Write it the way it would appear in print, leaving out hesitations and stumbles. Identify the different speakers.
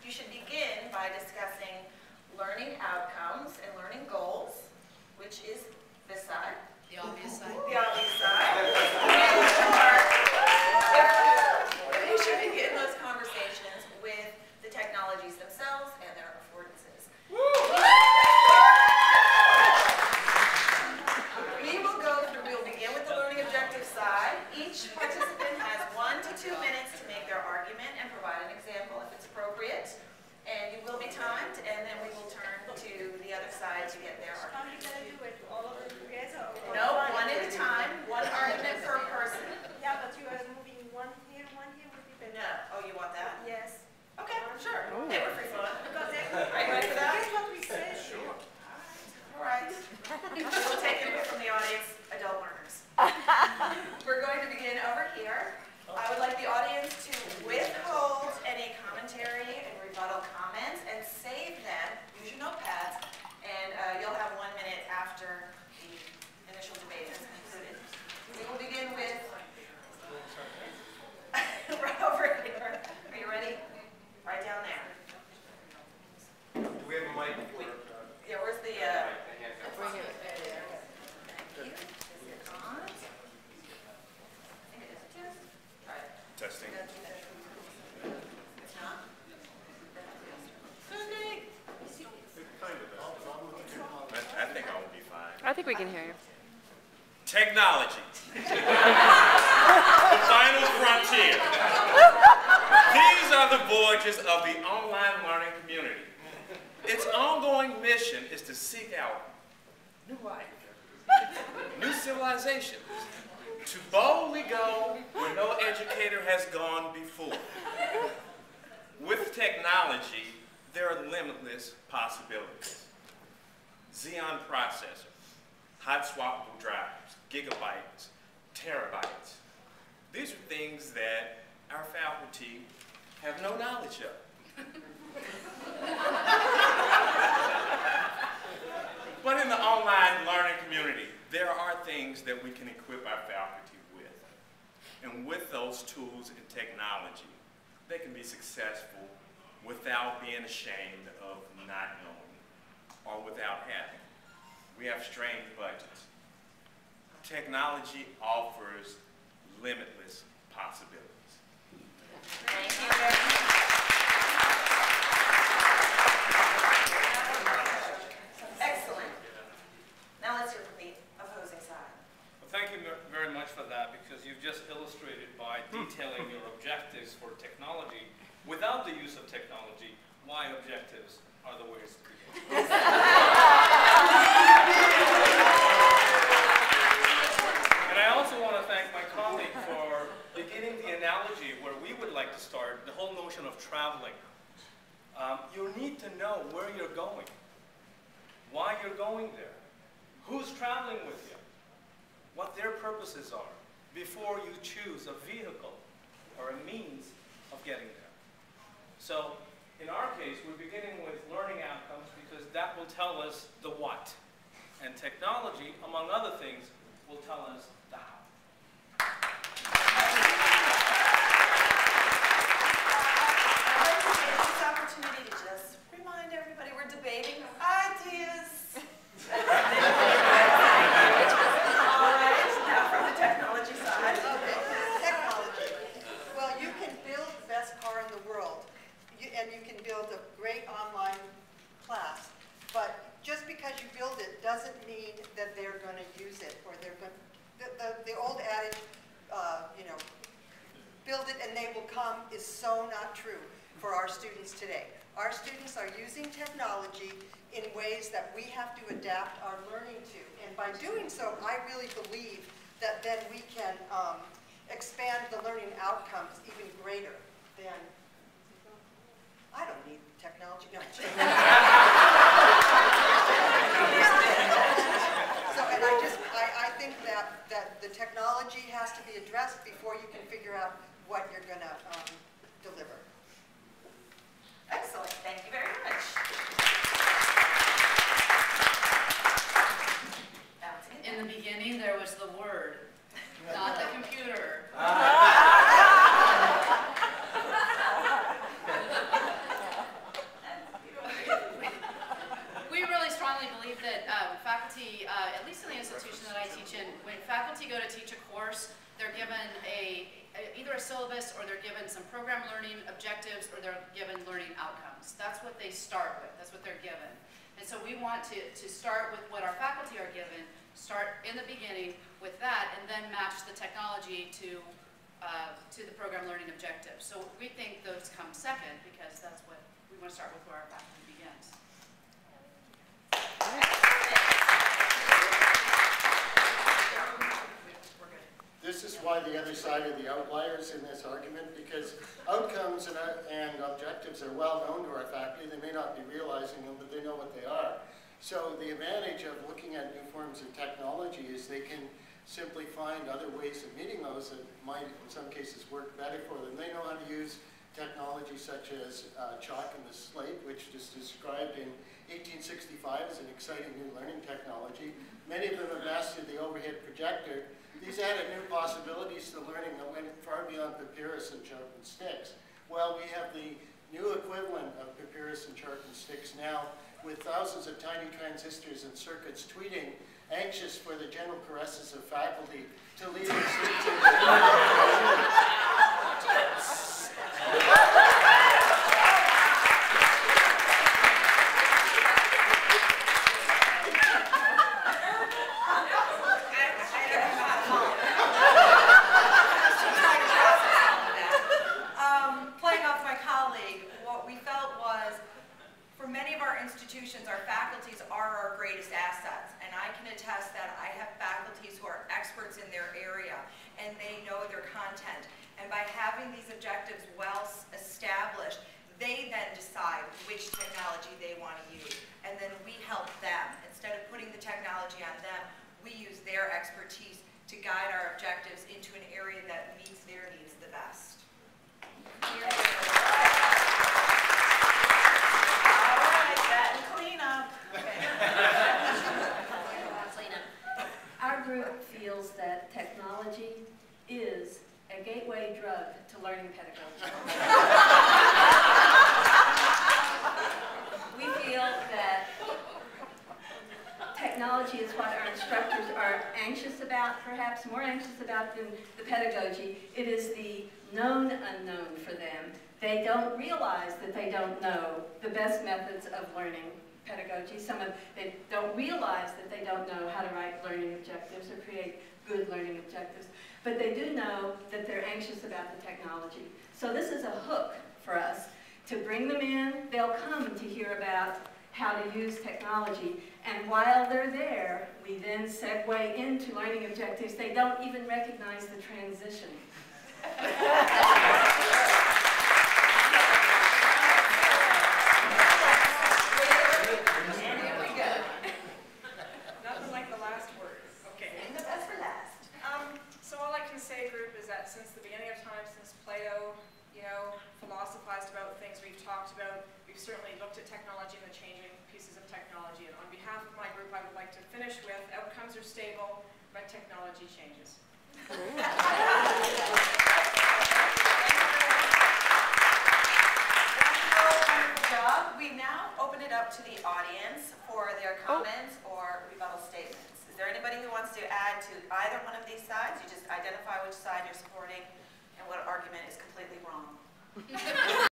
Speaker 1: You should begin by discussing learning outcomes and learning goals, which is this side.
Speaker 2: The obvious side.
Speaker 1: The obvious side. You should begin those conversations with the technologies themselves and their affordances. We'll begin with the learning objective side. Each participant has 1 to 2 minutes to make their argument and provide an example if it's appropriate. And you will be timed, and then we will turn to the other side to get their argument. No, one at a time, one argument per person.
Speaker 3: Yeah, but you are moving one here would be better.
Speaker 1: No. Oh, you want that?
Speaker 3: Yes.
Speaker 1: Okay, sure. Hey, we're free flowing.
Speaker 3: Because
Speaker 1: Are you ready for that?
Speaker 3: Guess what we said?
Speaker 1: Sure. All right. We'll take input from the audience, adult learners. We're going to begin over here. I would like the audience to withhold any commentary and rebuttal comments and save them. Use your notepads, and you'll have 1 minute after the initial debate has concluded. We will begin with right over here. Are you ready? Right down there.
Speaker 4: Do we have a mic?
Speaker 1: Yeah, where's the...
Speaker 2: Bring it.
Speaker 1: Thank you. Is it on? I think it is. All right.
Speaker 4: Testing.
Speaker 1: It's not? Okay.
Speaker 4: I think I will be fine.
Speaker 5: I think we can hear you.
Speaker 4: Technology. The final frontier. These are the voyages of the online learning community. Its ongoing mission is to seek out new life, new civilizations, to boldly go where no educator has gone before. With technology, there are limitless possibilities. Xeon processor, hot swappable drives, gigabytes, terabytes. These are things that our faculty have no knowledge of. But in the online learning community, there are things that we can equip our faculty with. And with those tools and technology, they can be successful without being ashamed of not knowing or without having. We have strained budgets. Technology offers limitless possibilities.
Speaker 1: Thank you very much. Excellent. Now let's hear from the opposing side.
Speaker 6: Well, thank you very much for that, because you've just illustrated by detailing your objectives for technology without the use of technology, why objectives are the ways to begin. And I also want to thank my colleague for beginning the analogy where we would like to start, the whole notion of traveling. You need to know where you're going, why you're going there, who's traveling with you, what their purposes are, before you choose a vehicle or a means of getting there. So, in our case, we're beginning with learning outcomes because that will tell us the what. And technology, among other things, will tell us the how.
Speaker 1: I'd like to take this opportunity to just remind everybody we're debating ideas. All right, now from the technology side.
Speaker 7: Okay, technology. Well, you can build the best car in the world, and you can build a great online class, but just because you build it doesn't mean that they're going to use it, or they're going to, the old adage, build it and they will come, is so not true for our students today. Our students are using technology in ways that we have to adapt our learning to. And by doing so, I really believe that then we can expand the learning outcomes even greater than, I don't need technology. No. So, and I think that the technology has to be addressed before you can figure out what you're going to deliver.
Speaker 1: Excellent. Thank you very much.
Speaker 2: In the beginning, there was the word, not the computer. syllabus, or they're given some program learning objectives, or they're given learning outcomes. That's what they start with. That's what they're given. And so we want to start with what our faculty are given, start in the beginning with that, and then match the technology to the program learning objectives. So we think those come second, because that's what we want to start with, where our faculty begins.
Speaker 5: This is why the other side are the outliers in this argument, because outcomes and objectives are well known to our faculty. They may not be realizing them, but they know what they are. So the advantage of looking at new forms of technology is they can simply find other ways of meeting those that might, in some cases, work better for them. They know how to use technology such as chalk and the slate, which was described in 1865 as an exciting new learning technology. Many of them have mastered the overhead projector. These added new possibilities to learning that went far beyond papyrus and sharpened sticks. Well, we have the new equivalent of papyrus and sharpened sticks now, with thousands of tiny transistors and circuits tweeting, anxious for the gentle caresses of faculty to lead us into
Speaker 1: Playing off my colleague, what we felt was, for many of our institutions, our faculties are our greatest assets. And I can attest that I have faculties who are experts in their area, and they know their content. And by having these objectives well established, they then decide which technology they want to use. And then we help them. Instead of putting the technology on them, we use their expertise to guide our objectives into an area that meets their needs the best. All right, that and clean up.
Speaker 8: Our group feels that technology is a gateway drug to learning pedagogy. We feel that technology is what our instructors are anxious about, perhaps more anxious about than the pedagogy. It is the known unknown for them. They don't realize that they don't know the best methods of learning pedagogy. They don't realize that they don't know how to write learning objectives or create good learning objectives. But they do know that they're anxious about the technology. So this is a hook for us to bring them in. They'll come to hear about how to use technology. And while they're there, we then segue into learning objectives. They don't even recognize the transition.
Speaker 3: Nothing like the last word. Okay.
Speaker 1: And the best for last.
Speaker 3: So all I can say, group, is that since the beginning of time, since Plato, philosophized about things we've talked about, we've certainly looked at technology and the changing pieces of technology. And on behalf of my group, I would like to finish with outcomes are stable, but technology changes.
Speaker 1: Wonderful job. We now open it up to the audience for their comments or rebuttal statements. Is there anybody who wants to add to either one of these sides? You just identify which side you're supporting and what argument is completely wrong.